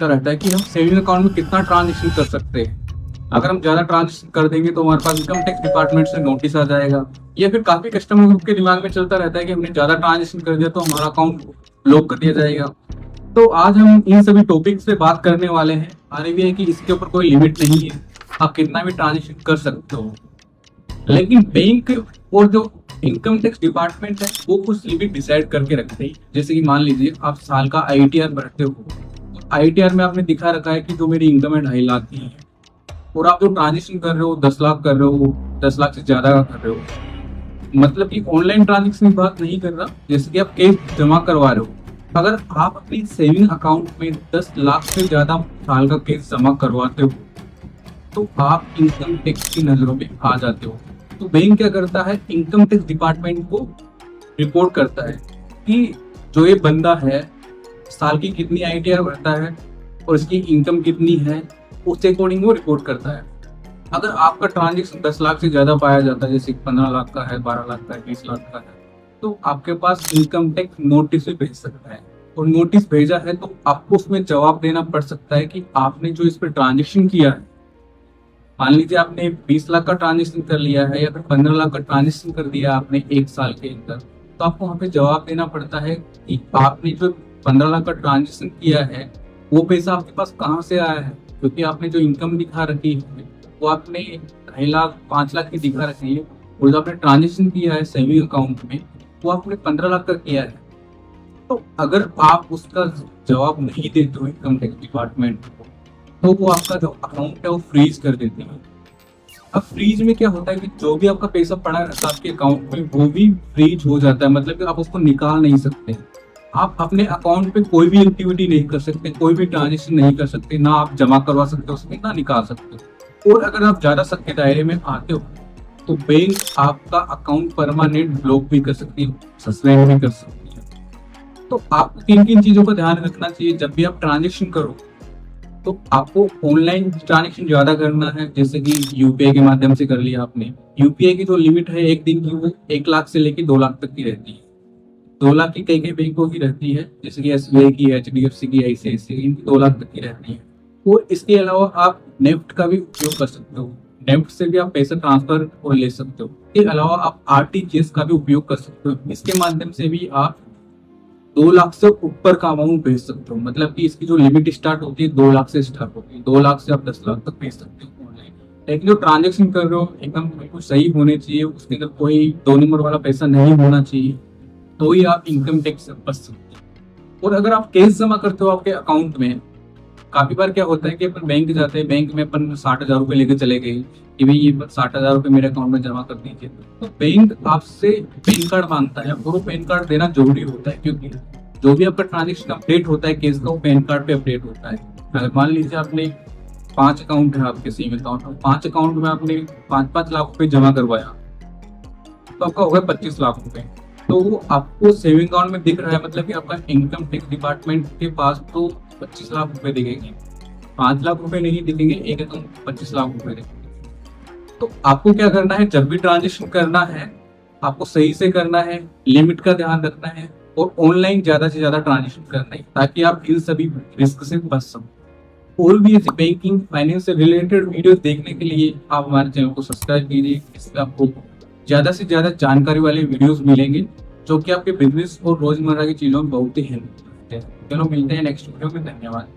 चलता रहता है कि हम सेविंग अकाउंट में कितना ट्रांजेक्शन कर सकते हैं। अगर हम ज़्यादा ट्रांजेक्शन कर देंगे तो हमारे पास इनकम टैक्स डिपार्टमेंट से नोटिस आ जाएगा, या फिर काफ़ी कस्टमर के दिमाग में चलता रहता है कि हमने ज़्यादा ट्रांजेक्शन कर दिया तो हमारा अकाउंट ब्लॉक कर दिया जाएगा। तो आज हम इन सभी टॉपिक्स पे बात करने वाले हैं। आने भी है कि इसके ऊपर कोई लिमिट नहीं है, आप कितना भी ट्रांजेक्शन कर सकते हो। लेकिन बैंक और जो इनकम टैक्स डिपार्टमेंट है वो कुछ लिमिट डिसाइड करके रखते हैं। जैसे कि मान लीजिए आप साल का आईटीआर भरते हो, आईटीआर में आपने दिखा रखा है कि जो मेरी इनकम है 2.5 लाख की है, और आप जो ट्रांजेक्शन कर रहे हो 10 लाख कर रहे हो, 10 लाख से ज्यादा का कर रहे हो। मतलब कि ऑनलाइन ट्रांजेक्शन की बात नहीं कर रहा, जैसे कि आप कैश जमा करवा रहे हो। अगर आप अपनी सेविंग अकाउंट में 10 लाख से ज्यादा साल का कैश जमा करवाते हो तो आप इनकम टैक्स की नजरों में आ जाते हो। तो बैंक क्या करता है, इनकम टैक्स डिपार्टमेंट को रिपोर्ट करता है कि जो ये बंदा है साल की कितनी आईटीआर भरता है और इसकी इनकम कितनी है, उसके अकॉर्डिंग वो रिपोर्ट करता है। अगर आपका ट्रांजेक्शन 10 लाख से ज्यादा पाया जाता है, जैसे 15 लाख का है, 12 लाख का है, 20 लाख का है, तो आपके पास इनकम टैक्स नोटिस भी भेज सकता है। और नोटिस भेजा है तो आपको उसमें जवाब देना पड़ सकता है कि आपने जो इस पर ट्रांजेक्शन किया है, मान लीजिए आपने 20 लाख का ट्रांजेक्शन कर लिया है या फिर 15 लाख का ट्रांजेक्शन कर दिया आपने एक साल के अंदर, तो आपको वहाँ पे जवाब देना पड़ता है कि आपने जो 15 लाख का ट्रांजेक्शन किया है वो पैसा आपके पास कहाँ से आया है। क्योंकि आपने जो इनकम दिखा रखी है वो आपने 2.5 लाख 5 लाख की दिखा रखी है, और जो आपने ट्रांजेक्शन किया है सेविंग अकाउंट में वो आपने 15 लाख का किया है। तो अगर आप उसका जवाब नहीं देते हो इनकम टैक्स डिपार्टमेंट को, तो वो आपका जो अकाउंट है वो फ्रीज कर देते हैं। अब फ्रीज में क्या होता है कि जो भी आपका पैसा पड़ा रहता है आपके अकाउंट में वो भी फ्रीज हो जाता है। मतलब कि आप उसको निकाल नहीं सकते, आप अपने अकाउंट पे कोई भी एक्टिविटी नहीं कर सकते, कोई भी ट्रांजेक्शन नहीं कर सकते, ना आप जमा करवा सकते हो उसमें ना निकाल सकते हो। और अगर आप ज्यादा सख्त के दायरे में आते हो तो बैंक आपका अकाउंट परमानेंट ब्लॉक भी कर सकती है, सस्पेंड भी कर सकती है। तो आपको किन किन चीजों का ध्यान रखना चाहिए जब भी आप ट्रांजेक्शन करो। तो आपको ऑनलाइन ट्रांजेक्शन ज्यादा करना है, जैसे कि यूपीआई के माध्यम से कर लिया आपने। यूपीआई की जो लिमिट है एक दिन की वो 1 लाख से लेके 2 लाख तक की रहती है। 2 लाख की कई कई बैंकों की रहती है, जैसे कि एसबीआई की, एचडीएफसी की, आईसीआईसीआई की 2 लाख तक की रहती है। और इसके अलावा आप नेफ्ट का भी उपयोग कर सकते हो, नेफ्ट से भी आप पैसा ट्रांसफर और ले सकते हो। इसके अलावा आप आरटीजीएस का भी उपयोग कर सकते हो, इसके माध्यम से भी आप 2 लाख से ऊपर का अमाउंट भेज सकते हो। मतलब कि इसकी जो लिमिट स्टार्ट होती है 2 लाख से स्टार्ट होती है, 2 लाख से आप 10 लाख तक भेज सकते हो ऑनलाइन। लेकिन जो ट्रांजेक्शन कर रहे हो एकदम बिल्कुल सही होने चाहिए, उसके अंदर कोई 2 नंबर वाला पैसा नहीं होना चाहिए, तो ही आप इनकम टैक्स से बच सकते हो। और अगर आप कैश जमा करते हो आपके अकाउंट में, काफी बार क्या होता है कि अपन बैंक जाते हैं, बैंक में अपन 60,000 रुपए लेके चले गए कि भाई ये 60,000 रुपए मेरे अकाउंट में जमा कर दीजिए, तो बैंक आपसे पैन कार्ड मांगता है, और वो पैन कार्ड देना जरूरी होता है, क्योंकि जो भी आपका ट्रांजेक्शन अपडेट होता है केस का वो पैन कार्ड पे अपडेट होता है। अगर मान लीजिए आपने 5 अकाउंट है आपके सेविंग अकाउंट में, 5 अकाउंट में आपने 5-5 लाख रुपए जमा करवाया तो आपका होगा 25 लाख रुपए। तो वो आपको सेविंग अकाउंट में दिख रहा है, मतलब कि आपका इनकम टैक्स डिपार्टमेंट के पास तो 25 लाख रुपए दिखेंगे, 5 लाख रुपए नहीं दिखेंगे, एक अकाउंट 25 लाख रुपए दिखेंगे। तो आपको क्या करना है, जब भी ट्रांजेक्शन करना है आपको सही से करना है, लिमिट का ध्यान रखना है, और ऑनलाइन ज्यादा से ज्यादा ट्रांजेक्शन करना है, ताकि आप इन सभी रिस्क से बच सको। और भी ऐसी बैंकिंग फाइनेंस से रिलेटेड वीडियो देखने के लिए आप हमारे चैनल को सब्सक्राइब कीजिए। इससे आपको ज्यादा से ज्यादा जानकारी वाले वीडियोस मिलेंगे जो कि आपके बिजनेस और रोजमर्रा की चीजों में बहुत ही हेल्प करते हैं। चलो मिलते हैं नेक्स्ट वीडियो में, धन्यवाद।